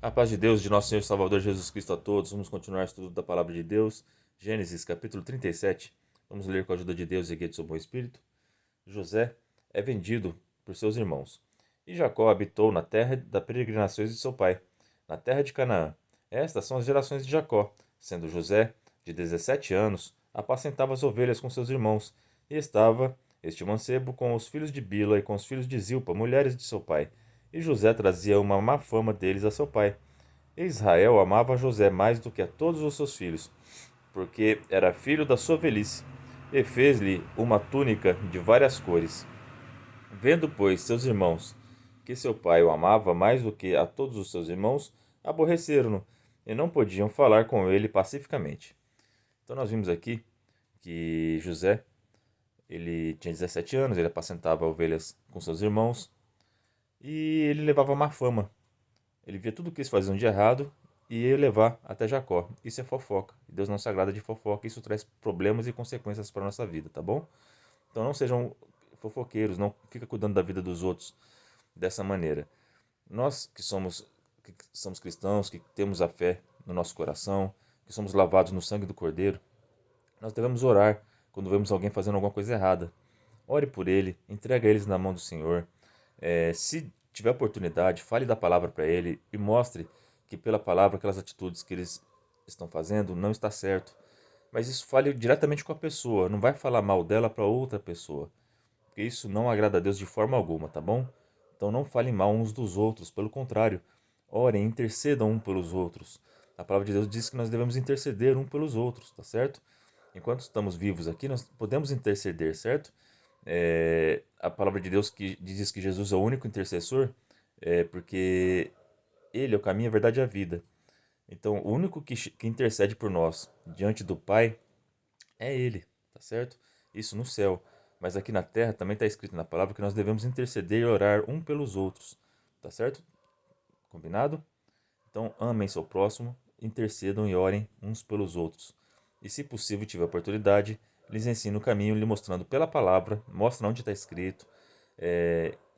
A paz de Deus, de nosso Senhor e Salvador Jesus Cristo a todos. Vamos continuar o estudo da Palavra de Deus. Gênesis, capítulo 37. Vamos ler com a ajuda de Deus e guia de seu bom espírito. José é vendido por seus irmãos. E Jacó habitou na terra das peregrinações de seu pai, na terra de Canaã. Estas são as gerações de Jacó. Sendo José de 17 anos, apacentava as ovelhas com seus irmãos. E estava este mancebo com os filhos de Bila e com os filhos de Zilpa, mulheres de seu pai. E José trazia uma má fama deles a seu pai. E Israel amava José mais do que a todos os seus filhos, porque era filho da sua velhice, e fez-lhe uma túnica de várias cores. Vendo, pois, seus irmãos que seu pai o amava mais do que a todos os seus irmãos, aborreceram-no e não podiam falar com ele pacificamente. Então nós vimos aqui que José, ele tinha 17 anos, ele apacentava ovelhas com seus irmãos e ele levava má fama. Ele via tudo o que eles faziam de errado e ia levar até Jacó. Isso é fofoca. Deus não se agrada de fofoca. Isso traz problemas e consequências para a nossa vida, tá bom? Então não sejam fofoqueiros, não fica cuidando da vida dos outros dessa maneira. Nós que somos cristãos, que temos a fé no nosso coração, que somos lavados no sangue do Cordeiro, nós devemos orar quando vemos alguém fazendo alguma coisa errada. Ore por ele, entregue eles na mão do Senhor. Se tiver oportunidade, fale da palavra para ele e mostre que pela palavra aquelas atitudes que eles estão fazendo não está certo. Mas isso fale diretamente com a pessoa, não vai falar mal dela para outra pessoa, porque isso não agrada a Deus de forma alguma, tá bom? Então não falem mal uns dos outros, pelo contrário, orem, intercedam um pelos outros. A palavra de Deus diz que nós devemos interceder um pelos outros, tá certo? Enquanto estamos vivos aqui, nós podemos interceder, certo? A palavra de Deus que diz que Jesus é o único intercessor, porque ele é o caminho, a verdade e a vida. Então, o único que intercede por nós diante do Pai é ele, tá certo? Isso no céu. Mas aqui na terra também está escrito na palavra que nós devemos interceder e orar um pelos outros, tá certo? Combinado? Então, amem seu próximo, intercedam e orem uns pelos outros. E se possível, tiver oportunidade, lhes ensine o caminho, lhe mostrando pela palavra, mostra onde está escrito,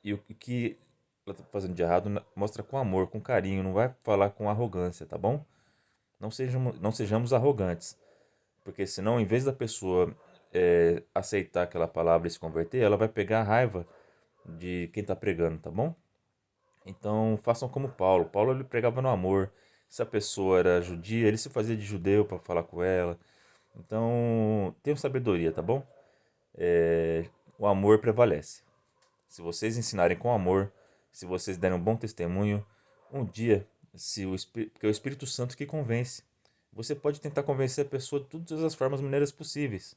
e o que ela está fazendo de errado, mostra com amor, com carinho, não vai falar com arrogância, tá bom? Não sejamos arrogantes, porque senão, em vez da pessoa aceitar aquela palavra e se converter, ela vai pegar a raiva de quem está pregando, tá bom? Então façam como Paulo. Paulo ele pregava no amor. Se a pessoa era judia, ele se fazia de judeu para falar com ela. Então tenham sabedoria, tá bom? O amor prevalece. Se vocês ensinarem com amor, se vocês derem um bom testemunho, um dia, porque é o Espírito Santo que convence. Você pode tentar convencer a pessoa de todas as formas, maneiras possíveis.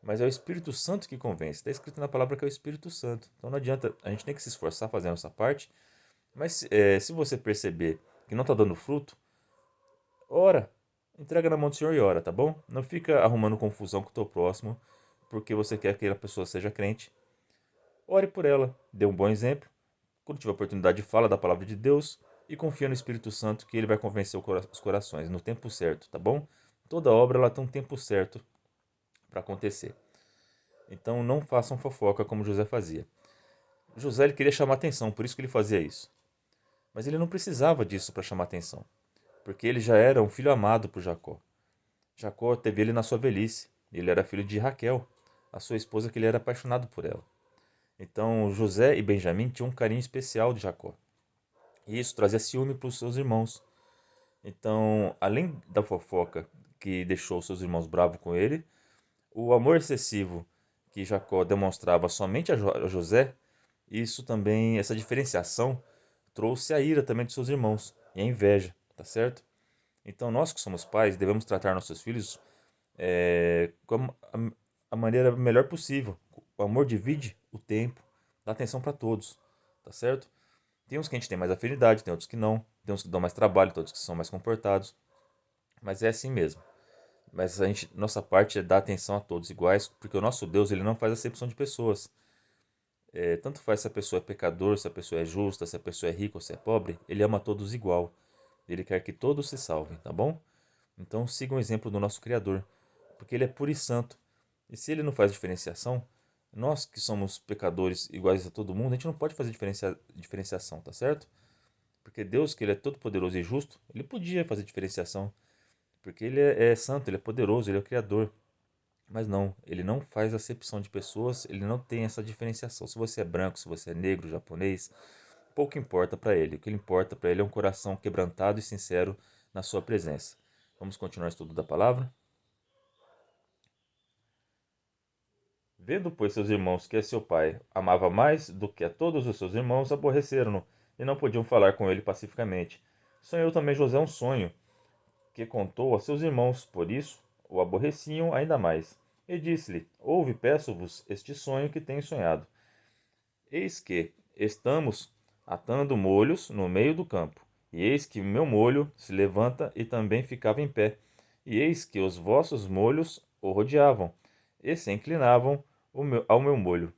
Mas é o Espírito Santo que convence. Está escrito na palavra que é o Espírito Santo. Então não adianta, a gente tem que se esforçar fazendo essa parte. Mas se você perceber que não está dando fruto, ora, entrega na mão do Senhor e ora, tá bom? Não fica arrumando confusão com o teu próximo, porque você quer que aquela pessoa seja crente. Ore por ela, dê um bom exemplo. Quando tiver oportunidade, fala da palavra de Deus e confia no Espírito Santo que ele vai convencer os corações no tempo certo, tá bom? Toda obra ela tem um tempo certo para acontecer. Então não façam fofoca como José fazia. José ele queria chamar atenção, por isso que ele fazia isso. Mas ele não precisava disso para chamar atenção, porque ele já era um filho amado por Jacó. Jacó teve ele na sua velhice. Ele era filho de Raquel, a sua esposa que ele era apaixonado por ela. Então José e Benjamim tinham um carinho especial de Jacó. E isso trazia ciúme para os seus irmãos. Então, além da fofoca que deixou seus irmãos bravos com ele, o amor excessivo que Jacó demonstrava somente a José, isso também, essa diferenciação, trouxe a ira também de seus irmãos e a inveja, tá certo? Então, nós que somos pais devemos tratar nossos filhos como a maneira melhor possível. O amor divide o tempo, dá atenção para todos, tá certo? Tem uns que a gente tem mais afinidade, tem outros que não, tem uns que dão mais trabalho, tem outros que são mais comportados, mas é assim mesmo. Mas nossa parte é dar atenção a todos iguais, porque o nosso Deus ele não faz acepção de pessoas. Tanto faz se a pessoa é pecador, se a pessoa é justa, se a pessoa é rica ou se é pobre, ele ama todos igual. Ele quer que todos se salvem, tá bom? Então siga o exemplo do nosso Criador, porque ele é puro e santo. E se ele não faz diferenciação, nós que somos pecadores iguais a todo mundo, a gente não pode fazer diferenciação, tá certo? Porque Deus, que ele é todo poderoso e justo, ele podia fazer diferenciação, porque ele é santo, ele é poderoso, ele é o Criador. Mas não, ele não faz acepção de pessoas, ele não tem essa diferenciação. Se você é branco, se você é negro, japonês, pouco importa para ele. O que importa para ele é um coração quebrantado e sincero na sua presença. Vamos continuar o estudo da palavra? Vendo, pois, seus irmãos que a seu pai amava mais do que a todos os seus irmãos, aborreceram-no e não podiam falar com ele pacificamente. Sonhou também José um sonho, que contou a seus irmãos, por isso o aborreciam ainda mais. E disse-lhe: Ouve, peço-vos, este sonho que tenho sonhado. Eis que estamos atando molhos no meio do campo, e eis que o meu molho se levanta e também ficava em pé, e eis que os vossos molhos o rodeavam, e se inclinavam ao meu molho.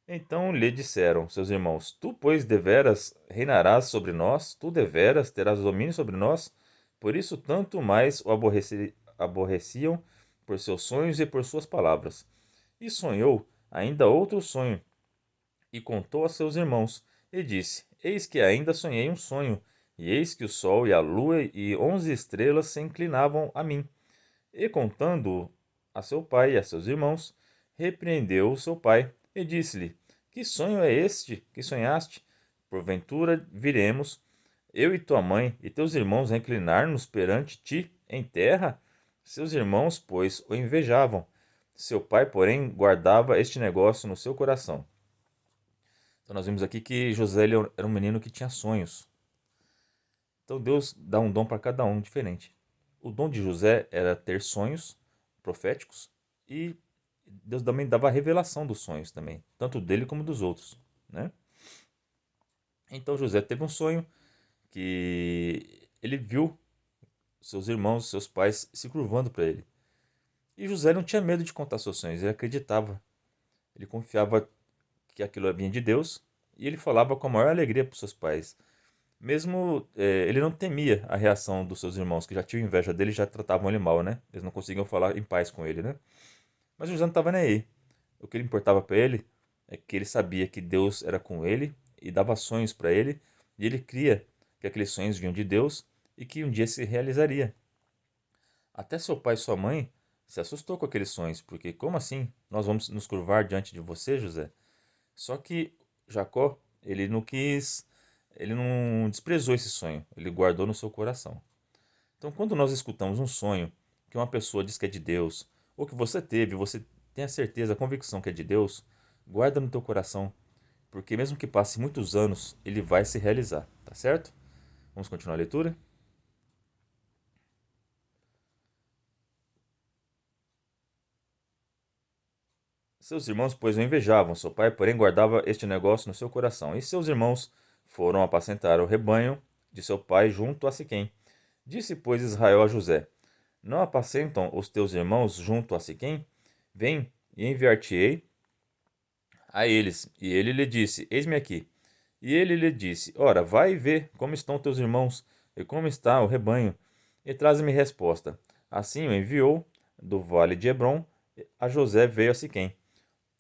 Então lhe disseram seus irmãos: Tu, pois, deveras reinarás sobre nós, tu deveras terás domínio sobre nós. Por isso, tanto mais o aborreciam por seus sonhos e por suas palavras. E sonhou ainda outro sonho, e contou a seus irmãos, e disse: Eis que ainda sonhei um sonho, e eis que o sol e a lua e 11 estrelas se inclinavam a mim. E contando-o a seu pai e a seus irmãos, repreendeu o seu pai e disse-lhe: Que sonho é este que sonhaste? Porventura viremos, eu e tua mãe e teus irmãos, a inclinar-nos perante ti em terra? Seus irmãos, pois, o invejavam. Seu pai, porém, guardava este negócio no seu coração. Então nós vimos aqui que José ele era um menino que tinha sonhos. Então Deus dá um dom para cada um diferente. O dom de José era ter sonhos proféticos e Deus também dava a revelação dos sonhos também, tanto dele como dos outros, né? Então José teve um sonho que ele viu seus irmãos, seus pais se curvando para ele. E José não tinha medo de contar seus sonhos, ele acreditava, ele confiava que aquilo vinha de Deus e ele falava com a maior alegria para os seus pais. Mesmo ele não temia a reação dos seus irmãos, que já tinham inveja dele e já tratavam ele mal, né? Eles não conseguiam falar em paz com ele, né? Mas José não estava nem aí. O que importava para ele é que ele sabia que Deus era com ele e dava sonhos para ele, e ele cria que aqueles sonhos vinham de Deus e que um dia se realizaria. Até seu pai e sua mãe se assustou com aqueles sonhos, porque como assim nós vamos nos curvar diante de você, José? Só que Jacó, ele não desprezou esse sonho, ele guardou no seu coração. Então, quando nós escutamos um sonho que uma pessoa diz que é de Deus, ou que você teve, você tem a certeza, a convicção que é de Deus, guarda no teu coração, porque mesmo que passe muitos anos, ele vai se realizar, tá certo? Vamos continuar a leitura? Seus irmãos, pois, o invejavam, seu pai, porém, guardava este negócio no seu coração. E seus irmãos foram apacentar o rebanho de seu pai junto a Siquém. Disse, pois, Israel a José: Não apacentam os teus irmãos junto a Siquém? Vem, e enviar-te-ei a eles. E ele lhe disse: Eis-me aqui. E ele lhe disse: Ora, vai e vê como estão teus irmãos, e como está o rebanho, e traze-me resposta. Assim o enviou do vale de Hebrom, a José veio a Siquém.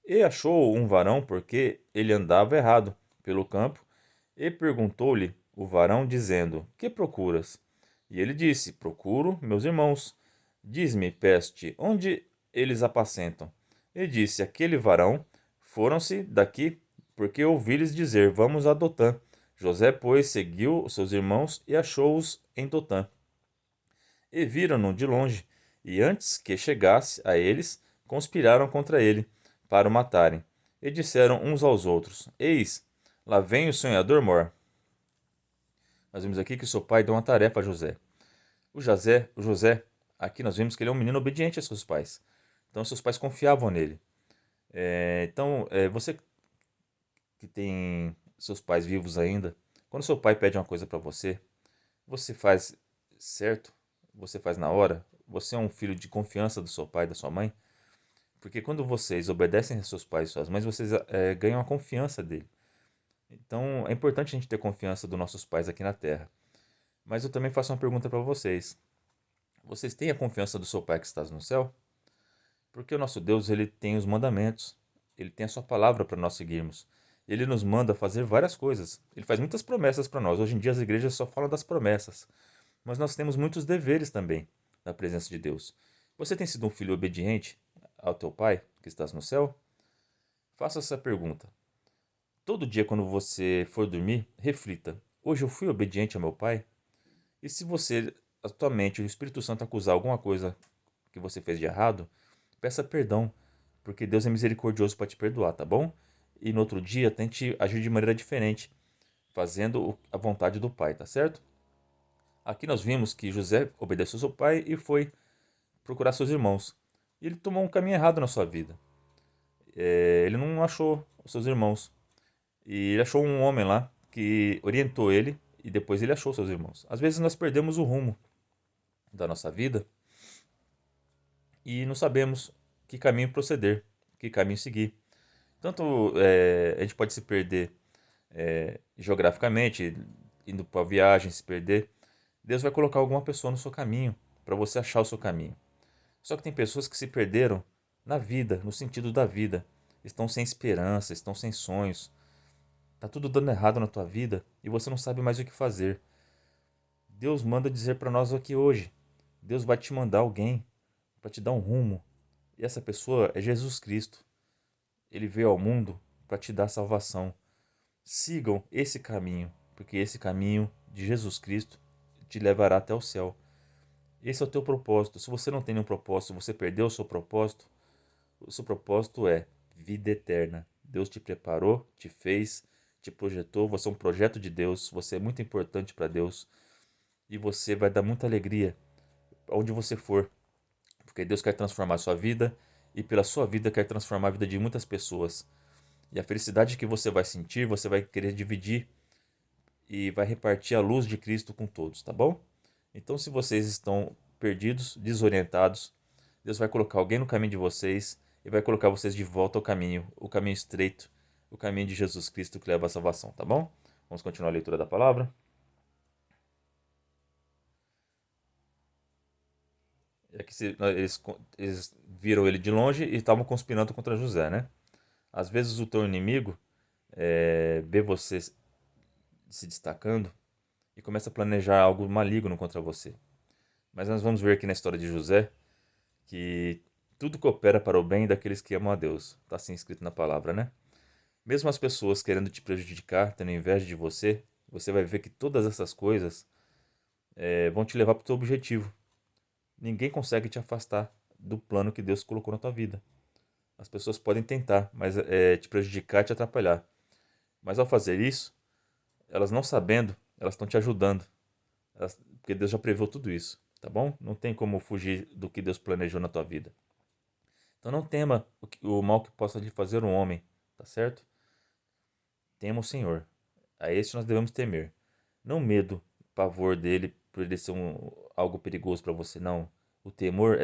E achou um varão, porque ele andava errado pelo campo, e perguntou-lhe o varão, dizendo: Que procuras? E ele disse: Procuro meus irmãos. Diz-me, peste, onde eles apacentam? E disse aquele varão: Foram-se daqui, porque ouvi-lhes dizer: Vamos a Dotã. José, pois, seguiu os seus irmãos e achou-os em Dotã. E viram-no de longe, e antes que chegasse a eles, conspiraram contra ele, para o matarem. E disseram uns aos outros: Eis, lá vem o sonhador Mor. Nós vimos aqui que seu pai deu uma tarefa a José. O José, aqui nós vimos que ele é um menino obediente a seus pais. Então seus pais confiavam nele. Você que tem seus pais vivos ainda, quando seu pai pede uma coisa para você, você faz certo? Você faz na hora? Você é um filho de confiança do seu pai, da sua mãe? Porque quando vocês obedecem a seus pais e suas mães, vocês ganham a confiança dele. Então é importante a gente ter confiança dos nossos pais aqui na Terra. Mas eu também faço uma pergunta para vocês. Vocês têm a confiança do seu pai que está no céu? Porque o nosso Deus, ele tem os mandamentos. Ele tem a sua palavra para nós seguirmos. Ele nos manda fazer várias coisas. Ele faz muitas promessas para nós. Hoje em dia as igrejas só falam das promessas, mas nós temos muitos deveres também na presença de Deus. Você tem sido um filho obediente ao teu Pai que estás no céu? Faça essa pergunta. Todo dia quando você for dormir, reflita: hoje eu fui obediente ao meu Pai? E se você, a tua mente, o Espírito Santo acusar alguma coisa que você fez de errado, peça perdão, porque Deus é misericordioso para te perdoar, tá bom? E no outro dia, tente agir de maneira diferente, fazendo a vontade do Pai, tá certo? Aqui nós vimos que José obedeceu ao seu pai e foi procurar seus irmãos. E ele tomou um caminho errado na sua vida. Ele não achou os seus irmãos. E ele achou um homem lá que orientou ele e depois ele achou seus irmãos. Às vezes nós perdemos o rumo da nossa vida e não sabemos que caminho proceder, que caminho seguir. Tanto a gente pode se perder geograficamente, indo para viagem, se perder. Deus vai colocar alguma pessoa no seu caminho para você achar o seu caminho. Só que tem pessoas que se perderam na vida, no sentido da vida. Estão sem esperança, estão sem sonhos. Tá tudo dando errado na tua vida e você não sabe mais o que fazer. Deus manda dizer para nós aqui hoje. Deus vai te mandar alguém para te dar um rumo. E essa pessoa é Jesus Cristo. Ele veio ao mundo para te dar salvação. Sigam esse caminho, porque esse caminho de Jesus Cristo te levará até o céu. Esse é o teu propósito. Se você não tem nenhum propósito, você perdeu o seu propósito é vida eterna. Deus te preparou, te fez, te projetou, você é um projeto de Deus, você é muito importante para Deus e você vai dar muita alegria onde você for, porque Deus quer transformar a sua vida e pela sua vida quer transformar a vida de muitas pessoas. E a felicidade que você vai sentir, você vai querer dividir e vai repartir a luz de Cristo com todos, tá bom? Então, se vocês estão perdidos, desorientados, Deus vai colocar alguém no caminho de vocês e vai colocar vocês de volta ao caminho, o caminho estreito, o caminho de Jesus Cristo que leva à salvação, tá bom? Vamos continuar a leitura da palavra. É que eles viram ele de longe e estavam conspirando contra José, né? Às vezes o teu inimigo vê você se destacando e começa a planejar algo maligno contra você. Mas nós vamos ver aqui na história de José que tudo coopera para o bem daqueles que amam a Deus. Está assim escrito na palavra, né? Mesmo as pessoas querendo te prejudicar, tendo inveja de você, você vai ver que todas essas coisas vão te levar para o teu objetivo. Ninguém consegue te afastar do plano que Deus colocou na tua vida. As pessoas podem tentar, mas te prejudicar e te atrapalhar. Mas ao fazer isso, elas não sabendo, elas estão te ajudando. Porque Deus já preveu tudo isso, tá bom? Não tem como fugir do que Deus planejou na tua vida. Então não tema o mal que possa lhe fazer um homem, tá certo? Tema o Senhor. A este nós devemos temer. Não medo, pavor dele por ele ser algo perigoso para você, não. O temor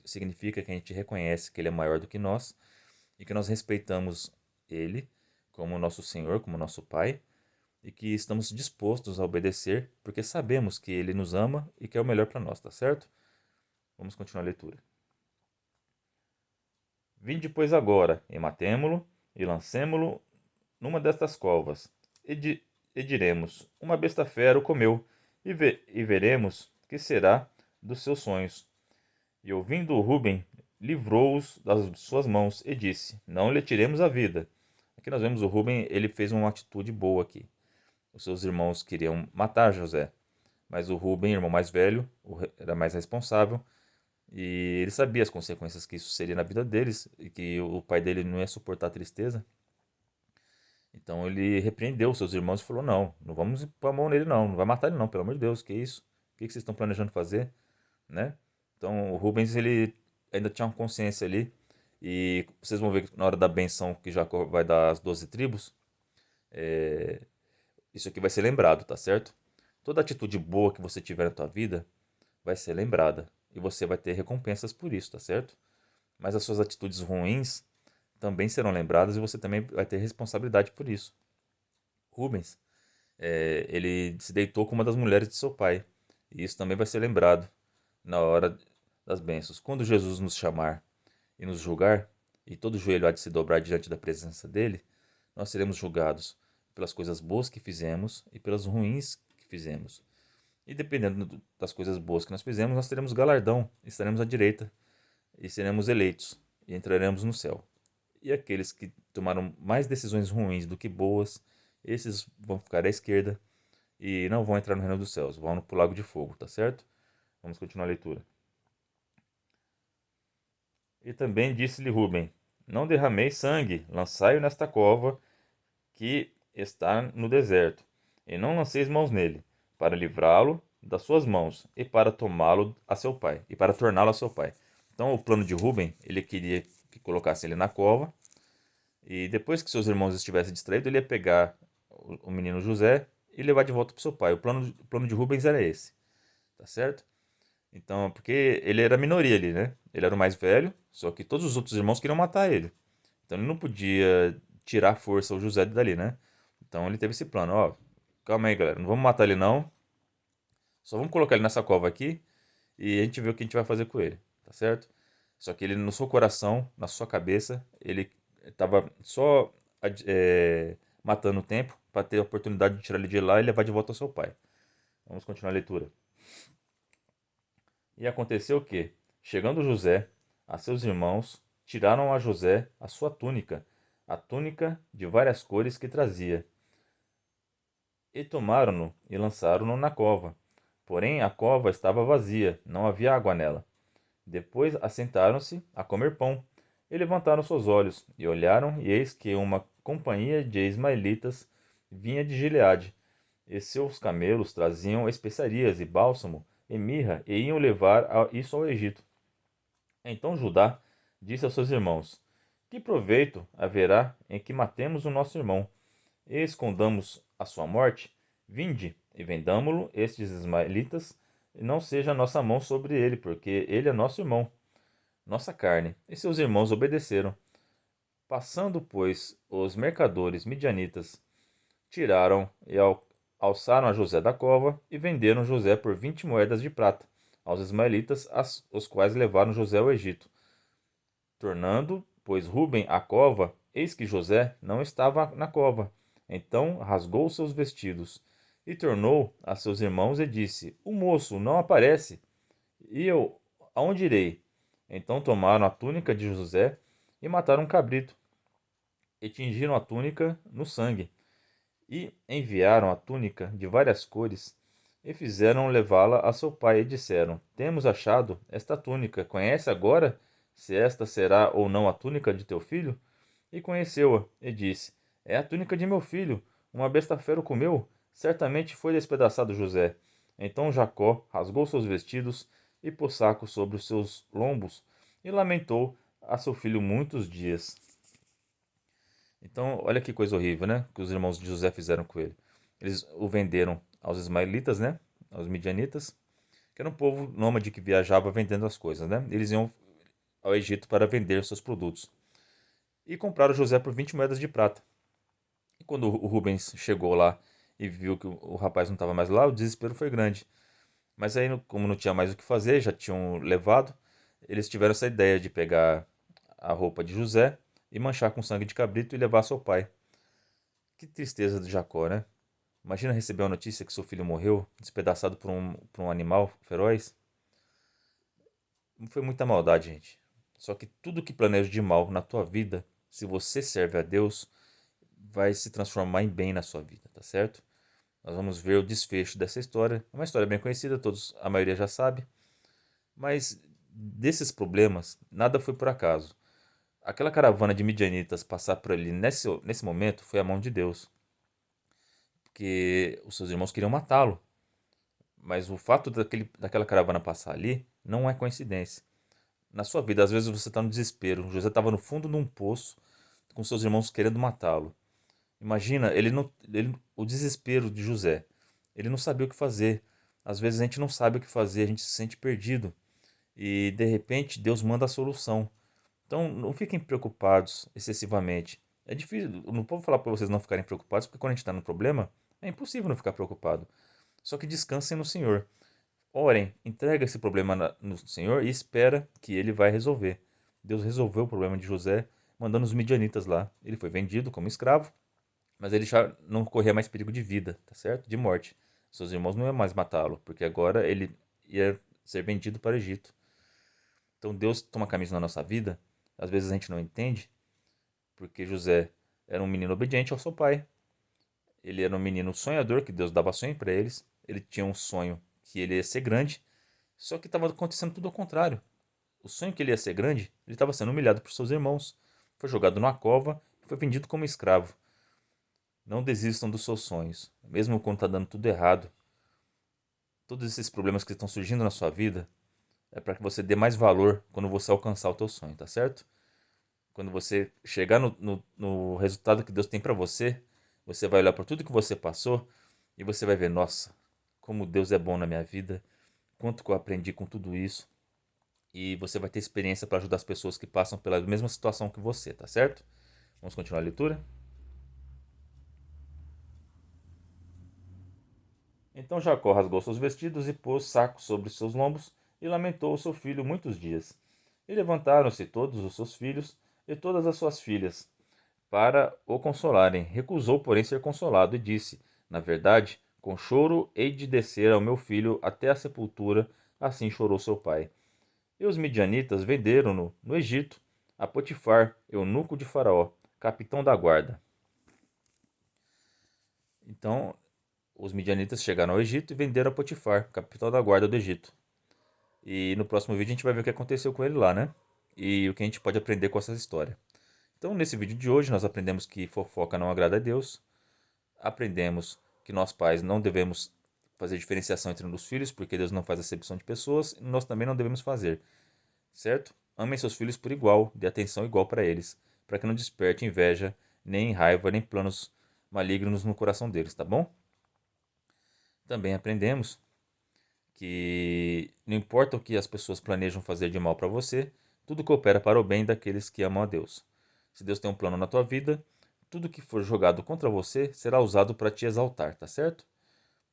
significa que a gente reconhece que ele é maior do que nós e que nós respeitamos ele como nosso Senhor, como nosso Pai, e que estamos dispostos a obedecer porque sabemos que ele nos ama e quer o melhor para nós, tá certo? Vamos continuar a leitura. Vinde, pois, agora, e matemo-lo, e lancemo-lo numa destas covas, e diremos: uma besta fera o comeu, e veremos que será dos seus sonhos. E ouvindo Rúben, livrou-os das suas mãos, e disse: não lhe tiremos a vida. Aqui nós vemos o Rúben, ele fez uma atitude boa aqui. Os seus irmãos queriam matar José, mas o Rúben, irmão mais velho, era mais responsável, e ele sabia as consequências que isso seria na vida deles e que o pai dele não ia suportar a tristeza. Então ele repreendeu seus irmãos e falou: não, não vamos pôr a mão nele, não, não vai matar ele, não, pelo amor de Deus, que isso? O que vocês estão planejando fazer? Né? Então o Rubens ele ainda tinha uma consciência ali. E vocês vão ver que na hora da benção que Jacó vai dar às 12 tribos, isso aqui vai ser lembrado, tá certo? Toda atitude boa que você tiver na tua vida vai ser lembrada. E você vai ter recompensas por isso, tá certo? Mas as suas atitudes ruins também serão lembradas e você também vai ter responsabilidade por isso. Rubens, ele se deitou com uma das mulheres de seu pai. E isso também vai ser lembrado na hora das bênçãos. Quando Jesus nos chamar e nos julgar, e todo joelho há de se dobrar diante da presença dele, nós seremos julgados pelas coisas boas que fizemos e pelas ruins que fizemos. E dependendo das coisas boas que nós fizemos, nós teremos galardão, estaremos à direita e seremos eleitos e entraremos no céu. E aqueles que tomaram mais decisões ruins do que boas, esses vão ficar à esquerda e não vão entrar no reino dos céus, vão para o lago de fogo, tá certo? Vamos continuar a leitura. E também disse-lhe Rubem: Não derrameis sangue, lançai-o nesta cova que está no deserto, e não lanceis mãos nele, para livrá-lo das suas mãos, e para tomá-lo a seu pai, e para torná-lo a seu pai. Então, o plano de Rubem, ele queria que colocasse ele na cova, e depois que seus irmãos estivessem distraídos, ele ia pegar o menino José e levar de volta para o seu pai. O plano de Rubens era esse, tá certo? Então, porque ele era a minoria ali, né? Ele era o mais velho, só que todos os outros irmãos queriam matar ele. Então ele não podia tirar a força o José dali, né? Então ele teve esse plano, ó, calma aí, galera, não vamos matar ele não. Só vamos colocar ele nessa cova aqui e a gente vê o que a gente vai fazer com ele, tá certo? Só que ele no seu coração, na sua cabeça, ele estava só matando o tempo para ter a oportunidade de tirar ele de lá e levar de volta ao seu pai. Vamos continuar a leitura. E aconteceu que, chegando José a seus irmãos, tiraram a José a sua túnica, a túnica de várias cores que trazia, e tomaram-no e lançaram-no na cova. Porém a cova estava vazia, não havia água nela. Depois assentaram-se a comer pão, e levantaram seus olhos, e olharam, e eis que uma companhia de ismaelitas vinha de Gileade, e seus camelos traziam especiarias e bálsamo e mirra, e iam levar isso ao Egito. Então Judá disse aos seus irmãos: Que proveito haverá em que matemos o nosso irmão e escondamos a sua morte? Vinde e vendamo-lo estes ismaelitas, e não seja a nossa mão sobre ele, porque ele é nosso irmão, nossa carne. E seus irmãos obedeceram. Passando, pois, os mercadores midianitas, tiraram e alçaram a José da cova e venderam José por 20 moedas de prata aos ismaelitas, os quais levaram José ao Egito. Tornando, pois, Rubem à cova, eis que José não estava na cova. Então rasgou seus vestidos e tornou a seus irmãos e disse: O moço não aparece. E eu, aonde irei? Então tomaram a túnica de José e mataram um cabrito e tingiram a túnica no sangue. E enviaram a túnica de várias cores e fizeram levá-la a seu pai e disseram: Temos achado esta túnica. Conhece agora se esta será ou não a túnica de teu filho? E conheceu-a e disse: É a túnica de meu filho. Uma besta fera o comeu. Certamente foi despedaçado José. Então Jacó rasgou seus vestidos e pôs saco sobre os seus lombos e lamentou a seu filho muitos dias. Então, olha que coisa horrível, né? Que os irmãos de José fizeram com ele. Eles o venderam aos ismaelitas, né? Aos midianitas, que era um povo nômade que viajava vendendo as coisas, né? Eles iam ao Egito para vender seus produtos. E compraram José por 20 moedas de prata. E quando o Rubens chegou lá e viu que o rapaz não estava mais lá, o desespero foi grande. Mas aí, como não tinha mais o que fazer, já tinham levado, eles tiveram essa ideia de pegar a roupa de José e manchar com sangue de cabrito e levar ao seu pai. Que tristeza de Jacó, né? Imagina receber a notícia que seu filho morreu, despedaçado por um animal feroz. Foi muita maldade, gente. Só que tudo que planeja de mal na tua vida, se você serve a Deus, vai se transformar em bem na sua vida, tá certo? Nós vamos ver o desfecho dessa história. É uma história bem conhecida, a maioria já sabe. Mas desses problemas, nada foi por acaso. Aquela caravana de midianitas passar por ali nesse momento foi a mão de Deus. Porque os seus irmãos queriam matá-lo. Mas o fato daquela caravana passar ali não é coincidência. Na sua vida, às vezes você está no desespero. José estava no fundo de um poço com seus irmãos querendo matá-lo. Imagina, o desespero de José. Ele não sabia o que fazer. Às vezes a gente não sabe o que fazer, a gente se sente perdido. E de repente Deus manda a solução. Então não fiquem preocupados excessivamente. É difícil, não vou falar para vocês não ficarem preocupados, porque quando a gente está no problema, é impossível não ficar preocupado. Só que descansem no Senhor. Orem, entrega esse problema no Senhor e espera que Ele vai resolver. Deus resolveu o problema de José, mandando os midianitas lá. Ele foi vendido como escravo, mas ele já não corria mais perigo de vida, tá certo? De morte. Seus irmãos não iam mais matá-lo, porque agora ele ia ser vendido para o Egito. Então Deus toma caminhos na nossa vida, às vezes a gente não entende, porque José era um menino obediente ao seu pai. Ele era um menino sonhador, que Deus dava sonho para eles. Ele tinha um sonho que ele ia ser grande, só que estava acontecendo tudo ao contrário. O sonho que ele ia ser grande, ele estava sendo humilhado por seus irmãos. Foi jogado numa cova e foi vendido como escravo. Não desistam dos seus sonhos, mesmo quando está dando tudo errado. Todos esses problemas que estão surgindo na sua vida é para que você dê mais valor quando você alcançar o teu sonho, tá certo? Quando você chegar no resultado que Deus tem para você, você vai olhar por tudo que você passou e você vai ver, nossa, como Deus é bom na minha vida, quanto que eu aprendi com tudo isso. E você vai ter experiência para ajudar as pessoas que passam pela mesma situação que você, tá certo? Vamos continuar a leitura? Então Jacó rasgou seus vestidos e pôs saco sobre seus lombos e lamentou o seu filho muitos dias. E levantaram-se todos os seus filhos e todas as suas filhas para o consolarem. Recusou, porém, ser consolado e disse: Na verdade, com choro hei de descer ao meu filho até a sepultura. Assim chorou seu pai. E os midianitas venderam-no no Egito a Potifar, eunuco de Faraó, capitão da guarda. Então, os midianitas chegaram ao Egito e venderam a Potifar, capitão da guarda do Egito. E no próximo vídeo a gente vai ver o que aconteceu com ele lá, né? E o que a gente pode aprender com essa história. Então, nesse vídeo de hoje, nós aprendemos que fofoca não agrada a Deus. Aprendemos que nós pais não devemos fazer diferenciação entre os filhos, porque Deus não faz acepção de pessoas, e nós também não devemos fazer, certo? Amem seus filhos por igual, dê atenção igual para eles, para que não desperte inveja, nem raiva, nem planos malignos no coração deles, tá bom? Também aprendemos que não importa o que as pessoas planejam fazer de mal para você, tudo coopera para o bem daqueles que amam a Deus. Se Deus tem um plano na tua vida, tudo que for jogado contra você será usado para te exaltar, tá certo?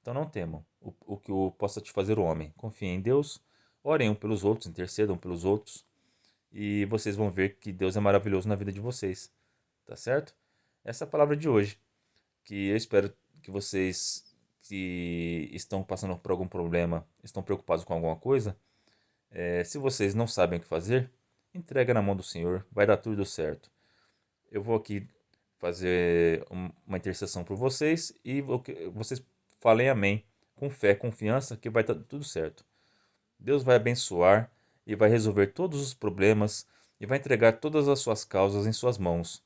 Então não temam o que possa te fazer o homem. Confiem em Deus, orem um pelos outros, intercedam pelos outros, e vocês vão ver que Deus é maravilhoso na vida de vocês, tá certo? Essa é a palavra de hoje, que eu espero que vocês que estão passando por algum problema, estão preocupados com alguma coisa, se vocês não sabem o que fazer, entrega na mão do Senhor, vai dar tudo certo. Eu vou aqui fazer uma intercessão por vocês e vocês falem amém, com fé, confiança, que vai dar tudo certo. Deus vai abençoar e vai resolver todos os problemas e vai entregar todas as suas causas em suas mãos.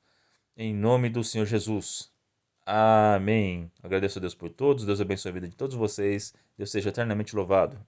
Em nome do Senhor Jesus. Amém. Agradeço a Deus por todos. Deus abençoe a vida de todos vocês. Deus seja eternamente louvado.